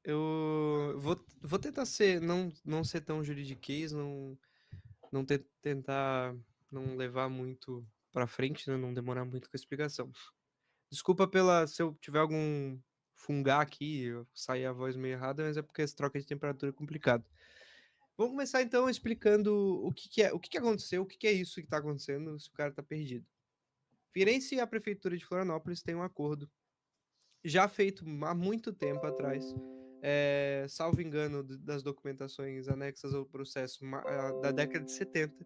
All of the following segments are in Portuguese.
Eu vou tentar não ser tão juridiquês, tentar não levar muito pra frente, né? Não demorar muito com a explicação. Desculpa se eu tiver algum fungar aqui, sair a voz meio errada, mas é porque essa troca de temperatura é complicado. Vamos começar então explicando o que que aconteceu, o que que é isso que tá acontecendo, se o cara tá perdido. Figueirense e a prefeitura de Florianópolis têm um acordo já feito há muito tempo atrás, salvo engano das documentações anexas ao processo da década de 70,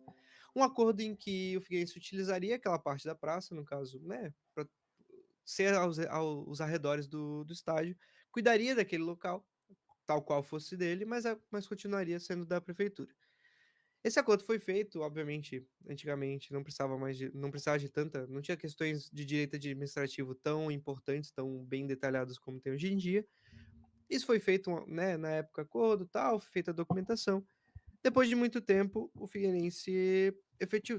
um acordo em que o Figueirense utilizaria aquela parte da praça, no caso, né, para ser aos arredores do estádio, cuidaria daquele local, tal qual fosse dele, mas continuaria sendo da prefeitura. Esse acordo foi feito, obviamente, antigamente não precisava de tanta, não tinha questões de direito administrativo tão importantes, tão bem detalhadas como tem hoje em dia. Isso foi feito, né, na época acordo, tal, foi feita a documentação. Depois de muito tempo, o Figueirense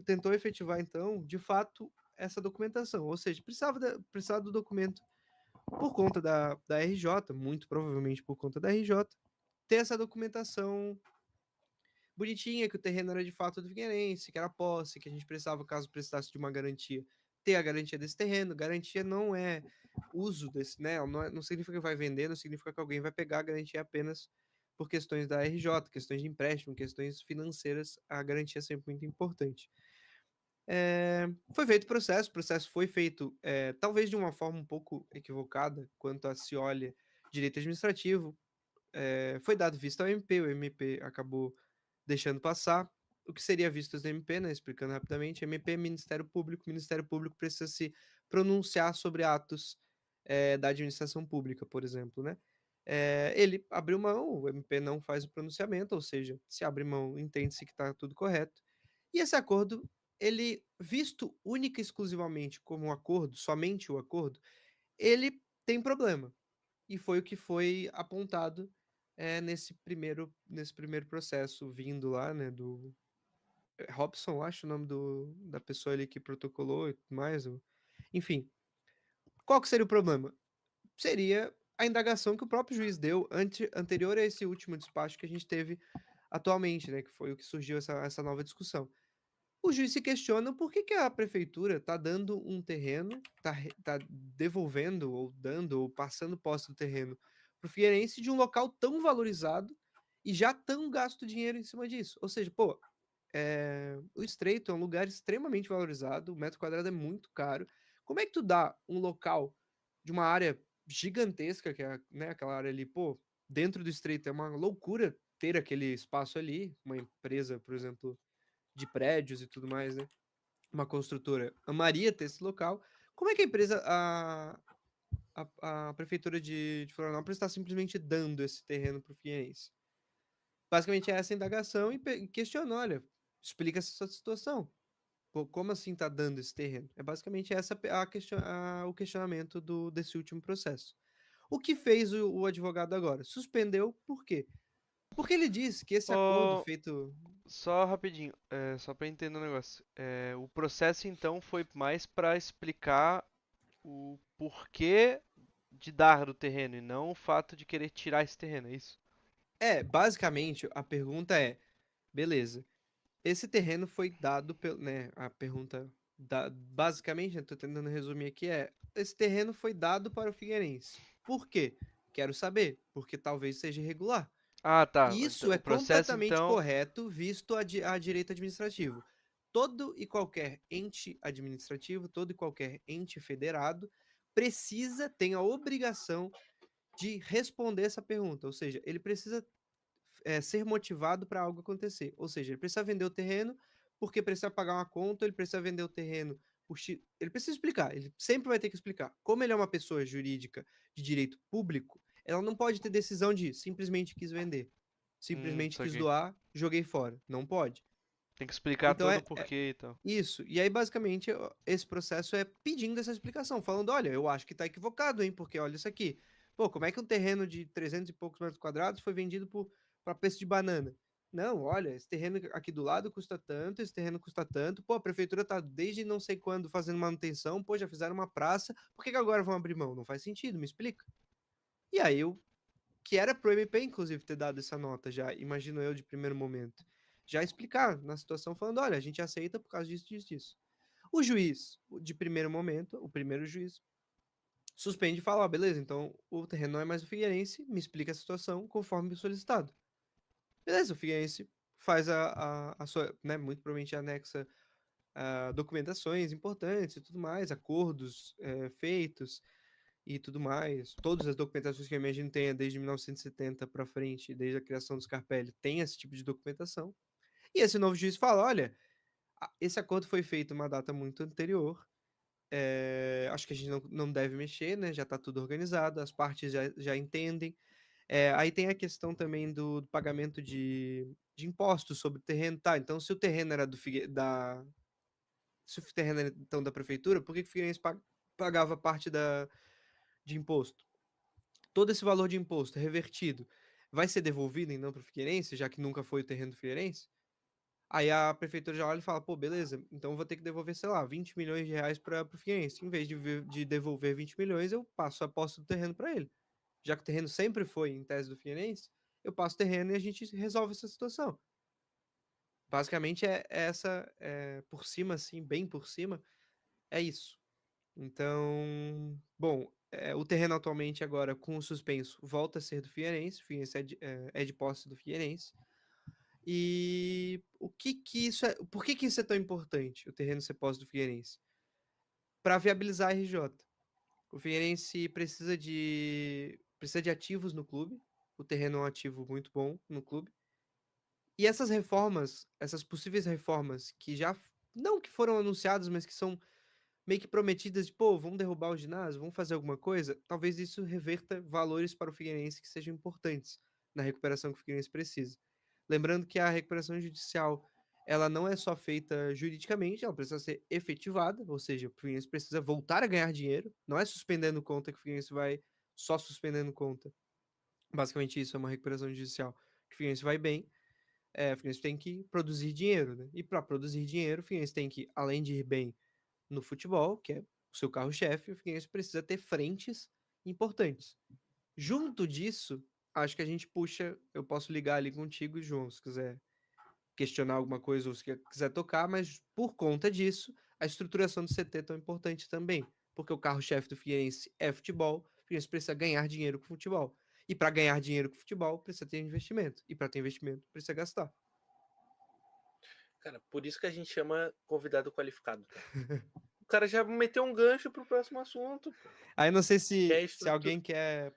tentou efetivar então, de fato, essa documentação, ou seja, precisava do documento por conta da RJ, muito provavelmente por conta da RJ, ter essa documentação bonitinha, que o terreno era de fato do Figueirense, que era posse, que a gente precisava, caso precisasse de uma garantia, ter a garantia desse terreno. Garantia não é uso desse, né? Não significa que vai vender, não significa que alguém vai pegar a garantia apenas por questões da RJ, questões de empréstimo, questões financeiras. A garantia é sempre muito importante. Foi feito o processo foi feito talvez de uma forma um pouco equivocada quanto a se olha direito administrativo. Foi dado vista ao MP, o MP acabou deixando passar. O que seria visto do MP, né, explicando rapidamente, MP é o Ministério Público precisa se pronunciar sobre atos da administração pública, por exemplo, né? Ele abriu mão, o MP não faz o pronunciamento, ou seja, se abre mão, entende-se que está tudo correto. E esse acordo, ele, visto única e exclusivamente como um acordo, somente o acordo, ele tem problema. E foi o que foi apontado nesse primeiro processo vindo lá, né, do Robson, acho o nome da pessoa ali que protocolou e tudo mais. Enfim, qual que seria o problema? Seria a indagação que o próprio juiz deu anterior a esse último despacho que a gente teve atualmente, né, que foi o que surgiu essa nova discussão. O juiz se questiona por que que a prefeitura está dando um terreno, tá devolvendo ou dando ou passando posse do terreno para o Figueirense de um local tão valorizado e já tão gasto dinheiro em cima disso. Ou seja, pô, o Estreito é um lugar extremamente valorizado, o metro quadrado é muito caro. Como é que tu dá um local de uma área gigantesca, que é, né, aquela área ali, pô, dentro do Estreito é uma loucura ter aquele espaço ali, uma empresa, por exemplo, de prédios e tudo mais, né? Uma construtora amaria ter esse local. Como é que a empresa, a prefeitura de Florianópolis está simplesmente dando esse terreno para o Figueirense? Basicamente é essa indagação e questiona, olha, explica essa situação. Pô, como assim tá dando esse terreno? É basicamente o questionamento desse último processo. O que fez o advogado agora? Suspendeu por quê? Porque ele disse que esse acordo Ô, feito. só rapidinho, só pra entender o negócio. O processo então foi mais pra explicar o porquê de dar do terreno e não o fato de querer tirar esse terreno, é isso? Basicamente, a pergunta é: beleza, esse terreno foi dado pelo, né, a pergunta basicamente, eu tô tentando resumir aqui esse terreno foi dado para o Figueirense. Por quê? Quero saber, porque talvez seja irregular. Ah, tá. E Então, isso é o processo completamente então. correto visto a direito administrativo. Todo e qualquer ente administrativo, todo e qualquer ente federado tem a obrigação de responder essa pergunta, ou seja, ele precisa ser motivado para algo acontecer. Ou seja, ele precisa vender o terreno porque precisa pagar uma conta, ele precisa vender o terreno por ele precisa explicar, ele sempre vai ter que explicar. Como ele é uma pessoa jurídica de direito público, ela não pode ter decisão de simplesmente quis vender, simplesmente quis Saquei. doar, joguei fora. Não pode. Tem que explicar Então todo o é porquê e tal. isso. E aí, basicamente, esse processo é pedindo essa explicação, falando: olha, eu acho que tá equivocado, hein, porque olha isso aqui. Pô, como é que um terreno de 300 e poucos metros quadrados foi vendido para preço de banana? Não, olha, esse terreno aqui do lado custa tanto, esse terreno custa tanto. Pô, a prefeitura tá desde não sei quando fazendo manutenção, pô, já fizeram uma praça, por que que agora vão abrir mão? Não faz sentido, me explica. E aí que era pro MP, inclusive, ter dado essa nota já, imagino eu, de primeiro momento. Já explicar na situação, falando, olha, a gente aceita por causa disso, disso, disso. O juiz, de primeiro momento, o primeiro juiz, suspende e fala, ó, beleza, então o terreno não é mais do Figueirense, me explica a situação conforme solicitado. Beleza, o Figueirense faz a sua, né, muito provavelmente anexa documentações importantes e tudo mais, acordos feitos e tudo mais. Todas as documentações que eu imagino tenha desde 1970 para frente, desde a criação do Scarpelli, tem esse tipo de documentação. E esse novo juiz fala, olha, esse acordo foi feito uma data muito anterior, acho que a gente não deve mexer, né? Já está tudo organizado, as partes já entendem. Aí tem a questão também do pagamento de impostos sobre o terreno, tá? Então, se o terreno era se o terreno era então da prefeitura, por que que o Figueirense pagava parte de imposto? Todo esse valor de imposto revertido vai ser devolvido então para o Figueirense, já que nunca foi o terreno do Figueirense? Aí a prefeitura já olha e fala, pô, beleza, então eu vou ter que devolver, sei lá, 20 milhões de reais para o Figueirense. Em vez de devolver 20 milhões, eu passo a posse do terreno para ele. Já que o terreno sempre foi em tese do Figueirense, eu passo o terreno e a gente resolve essa situação. Basicamente essa, por cima, assim, bem por cima, é isso. Então, bom, o terreno atualmente agora com o suspenso volta a ser do Figueirense, o Figueirense é de posse do Figueirense. E o que que isso por que que isso é tão importante, o terreno ser posse do Figueirense? Para viabilizar a RJ. O Figueirense precisa de ativos no clube, o terreno é um ativo muito bom no clube. E essas reformas, essas possíveis reformas que já não que foram anunciadas, mas que são meio que prometidas de, pô, vamos derrubar o ginásio, vamos fazer alguma coisa, talvez isso reverta valores para o Figueirense que sejam importantes na recuperação que o Figueirense precisa. Lembrando que a recuperação judicial, ela não é só feita juridicamente, ela precisa ser efetivada, ou seja, o Figueirense precisa voltar a ganhar dinheiro, não é suspendendo conta que o Figueirense vai só suspendendo conta. Basicamente isso é uma recuperação judicial, que o Figueirense vai bem, o Figueirense tem que produzir dinheiro, né? E para produzir dinheiro, o Figueirense tem que, além de ir bem no futebol, que é o seu carro-chefe, o Figueirense precisa ter frentes importantes. Junto disso, acho que a gente puxa, eu posso ligar ali contigo, João, se quiser questionar alguma coisa ou se quiser tocar, mas por conta disso, a estruturação do CT é tão importante também, porque o carro-chefe do Figueirense é futebol, o Figueirense precisa ganhar dinheiro com futebol. E para ganhar dinheiro com futebol, precisa ter investimento. E para ter investimento, precisa gastar. Cara, por isso que a gente chama convidado qualificado, tá? O cara já meteu um gancho pro próximo assunto, pô. Aí não sei Que é a se alguém quer.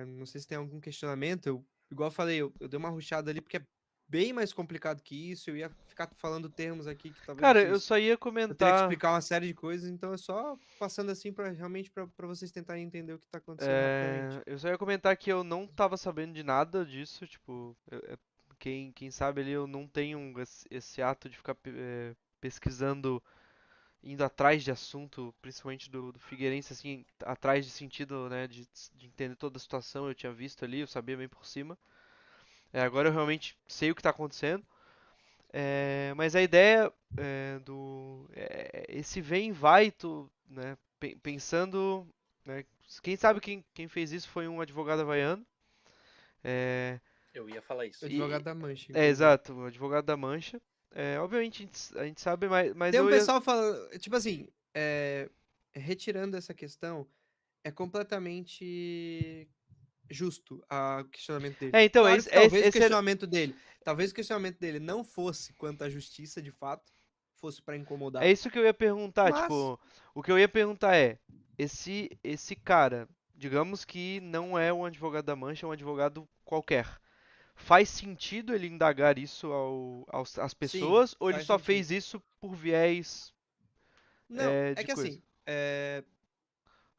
Não sei se tem algum questionamento. Igual eu falei, eu dei uma rushada ali porque é bem mais complicado que isso. Eu ia ficar falando termos aqui que talvez Cara, eu vocês. só ia Eu teria que comentar. explicar uma série de coisas, então é só passando assim para realmente para vocês tentarem entender o que tá acontecendo rapidamente. Eu só ia comentar que eu não tava sabendo de nada disso, tipo, quem sabe ali eu não tenho esse ato de ficar pesquisando, indo atrás de assunto, principalmente do Figueirense, assim, atrás de sentido, né, de entender toda a situação, eu tinha visto ali, eu sabia bem por cima. Agora eu realmente sei o que tá acontecendo. Mas a ideia esse vem e vai, né, pensando, né, quem sabe quem fez isso foi um advogado havaiano. É, Eu ia falar isso. Advogado da Mancha, é inclusive. exato, o advogado da Mancha. Obviamente a gente sabe, mas Tem um eu ia. pessoal falando. Tipo assim, retirando essa questão, é completamente justo o questionamento dele. Então, Claro esse, que esse, talvez o esse era. questionamento dele, não fosse quanto à justiça de fato, fosse para É incomodar, isso que eu ia perguntar, mas tipo, o que eu ia perguntar é, esse cara, digamos que não é um advogado da Mancha, é um advogado qualquer. Faz sentido ele indagar isso às sim, pessoas ou ele faz só sentido. fez isso por viés Não, é de que coisa? assim,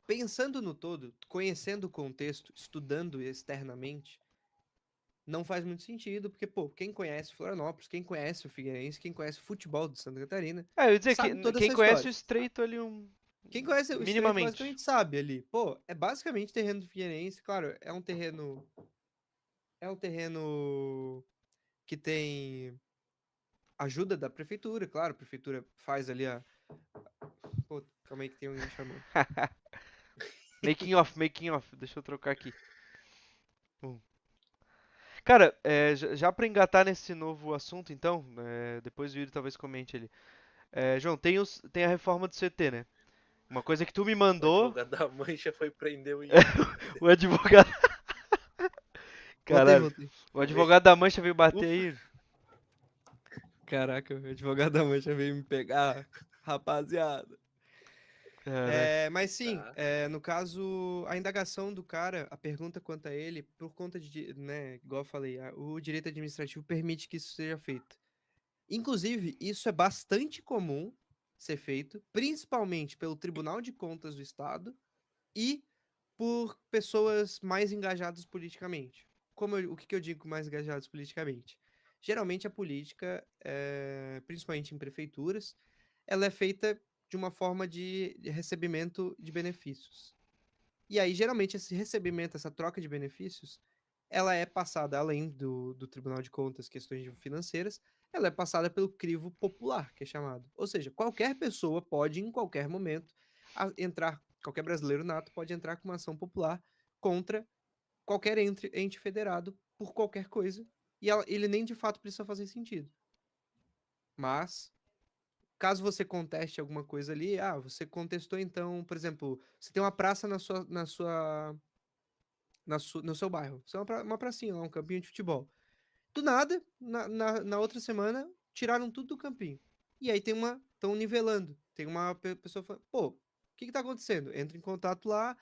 pensando no todo, conhecendo o contexto, estudando externamente, não faz muito sentido, porque, pô, quem conhece Florianópolis, quem conhece o Figueirense, quem conhece o futebol de Santa Catarina, Eu ia dizer que sabe toda quem essa conhece o história. Estreito ali Quem conhece o Estreito minimamente. basicamente sabe ali. Pô, é basicamente terreno do Figueirense. Claro, é um terreno. É um terreno que tem ajuda da prefeitura, claro. A prefeitura faz ali a. Pô, calma aí que tem alguém me chamando. Making off, deixa eu trocar aqui. Cara, já pra engatar nesse novo assunto, então, depois o Yuri talvez comente ali. João, tem a reforma do CT, né? Uma coisa que tu me O mandou, advogado da Mancha foi prender o Yuri. o advogado. Voltei, Caralho, voltei. o advogado da Mancha veio bater Ufa. aí. Caraca, o advogado da Mancha veio me pegar, rapaziada. Caralho. Mas sim, Tá. no caso, a indagação do cara, a pergunta quanto a ele, por conta de, né, igual eu falei, o direito administrativo permite que isso seja feito. Inclusive, isso é bastante comum ser feito, principalmente pelo Tribunal de Contas do Estado e por pessoas mais engajadas politicamente. O que eu digo com mais engajados politicamente? Geralmente a política, principalmente em prefeituras, ela é feita de uma forma de recebimento de benefícios. E aí, geralmente, esse recebimento, essa troca de benefícios, ela é passada, além do Tribunal de Contas, questões financeiras, ela é passada pelo crivo popular, que é chamado. Ou seja, qualquer pessoa pode, em qualquer momento, entrar, qualquer brasileiro nato pode entrar com uma ação popular contra qualquer ente federado por qualquer coisa, e ele nem de fato precisa fazer sentido. Mas, caso você conteste alguma coisa ali, você contestou então, por exemplo, você tem uma praça no seu bairro. Você é uma pracinha, um campinho de futebol. Do nada, na outra semana, tiraram tudo do campinho. E aí estão nivelando. Tem uma pessoa falando, pô, o que tá acontecendo? Entra em contato lá,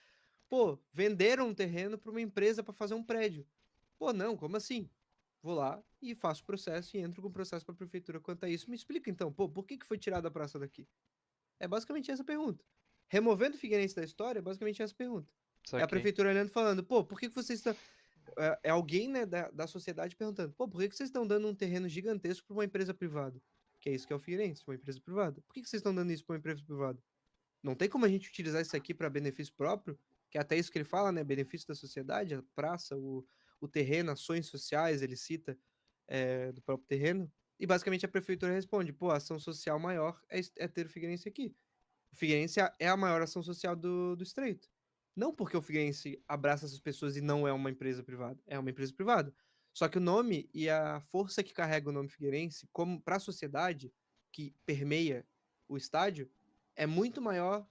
pô, venderam um terreno para uma empresa para fazer um prédio. Pô, não, como assim? Vou lá e faço o processo e entro com o processo para a prefeitura quanto a isso. Me explica então, pô, por que foi tirada a praça daqui? É basicamente essa pergunta. Removendo o Figueirense da história, é basicamente essa pergunta. É a Saquei. prefeitura olhando e falando, pô, por que vocês estão. É alguém, né, da sociedade perguntando, pô, por que vocês estão dando um terreno gigantesco para uma empresa privada? Que é isso que é o Figueirense, uma empresa privada. Por que vocês estão dando isso para uma empresa privada? Não tem como a gente utilizar isso aqui para benefício próprio? Que é até isso que ele fala, né? Benefício da sociedade, a praça, o terreno, ações sociais, ele cita do próprio terreno. E basicamente a prefeitura responde, pô, a ação social maior é ter o Figueirense aqui. O Figueirense é a maior ação social do Estreito. Não porque o Figueirense abraça essas pessoas e não é uma empresa privada. É uma empresa privada. Só que o nome e a força que carrega o nome Figueirense, como para a sociedade que permeia o estádio, é muito maior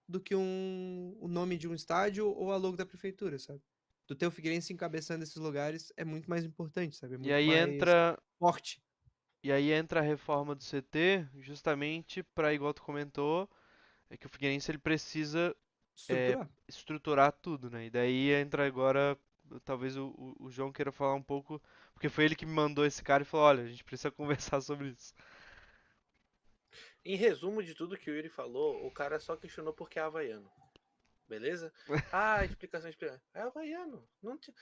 do que o nome de um estádio ou a logo da prefeitura, sabe? Do teu Figueirense encabeçando esses lugares é muito mais importante, sabe? É E muito aí mais entra, forte. e aí entra a reforma do CT, justamente para, igual tu comentou, é que o Figueirense ele precisa é, Estruturar. estruturar tudo, né? E daí entra agora, talvez o João queira falar um pouco, porque foi ele que me mandou esse cara e falou, olha, a gente precisa conversar sobre isso. Em resumo de tudo que o Yuri falou, o cara só questionou porque é havaiano. Beleza? Explicação. É havaiano. Não te...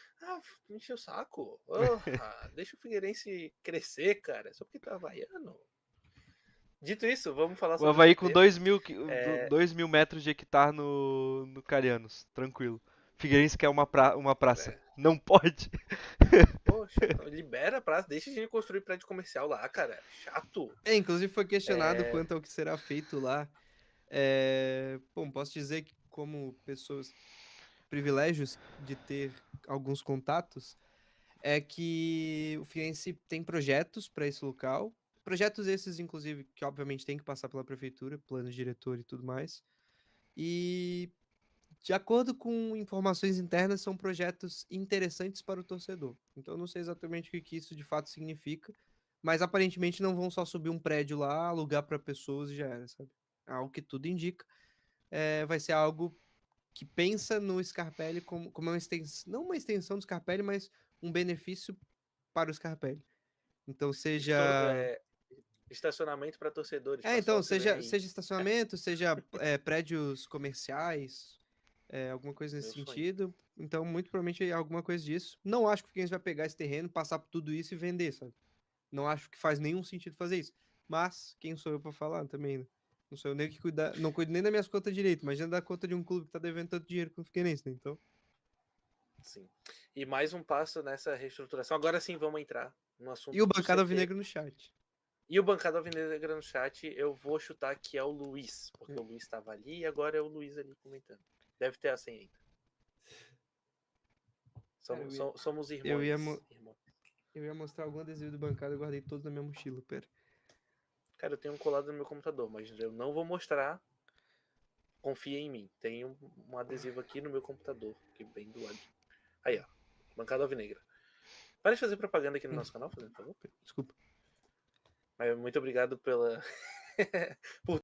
me encheu o saco. Deixa o Figueirense crescer, cara. Só porque tá havaiano. Dito isso, vamos falar O sobre o Avaí com CT. 2.000 metros de hectare no Carianos, tranquilo. Figueirense quer uma praça. É, Não pode. poxa, libera a praça, deixa a gente construir prédio comercial lá, cara. Chato. Inclusive foi questionado É, quanto ao que será feito lá. Bom, posso dizer que como pessoas privilégios de ter alguns contatos, é que o Figueirense tem projetos para esse local. Projetos esses, inclusive, que obviamente tem que passar pela prefeitura, plano diretor e tudo mais. E, de acordo com informações internas, são projetos interessantes para o torcedor. Então, eu não sei exatamente o que isso de fato significa, mas aparentemente não vão só subir um prédio lá, alugar para pessoas e já era, sabe? Ao que tudo indica, vai ser algo que pensa no Scarpelli como uma extensão, não uma extensão do Scarpelli, mas um benefício para o Scarpelli. Então, seja. estacionamento para torcedores, para Então, sócio, vem aí. seja estacionamento, seja prédios comerciais, alguma coisa nesse Meu sonho. sentido. Então, muito provavelmente é alguma coisa disso. Não acho que o Figueirense vai pegar esse terreno, passar por tudo isso e vender, sabe? Não acho que faz nenhum sentido fazer isso. Mas, quem sou eu para falar também, né? Não sou eu nem que cuidar, não cuido nem das minhas contas direito, imagina da conta de um clube que tá devendo tanto dinheiro com o Figueirense, né? Então. Sim. E mais um passo nessa reestruturação. Agora sim, vamos entrar no assunto E o do Bancada CT. Alvinegro no chat. E o Bancada Alvinegra no chat, eu vou chutar que é o Luiz, porque o Luiz estava ali e agora é o Luiz ali comentando. Deve ter a senha ainda. Cara, Somos irmãos. eu ia irmãos. Eu ia mostrar algum adesivo do bancada, eu guardei todos na minha mochila, pera. Cara, eu tenho um colado no meu computador, mas eu não vou mostrar. Confia em mim. Tem um adesivo aqui no meu computador, que bem do lado. Aí, ó. Bancada Alvinegra. Para de fazer propaganda aqui no nosso canal, fazendo favor. Desculpa. Mas muito obrigado pela. por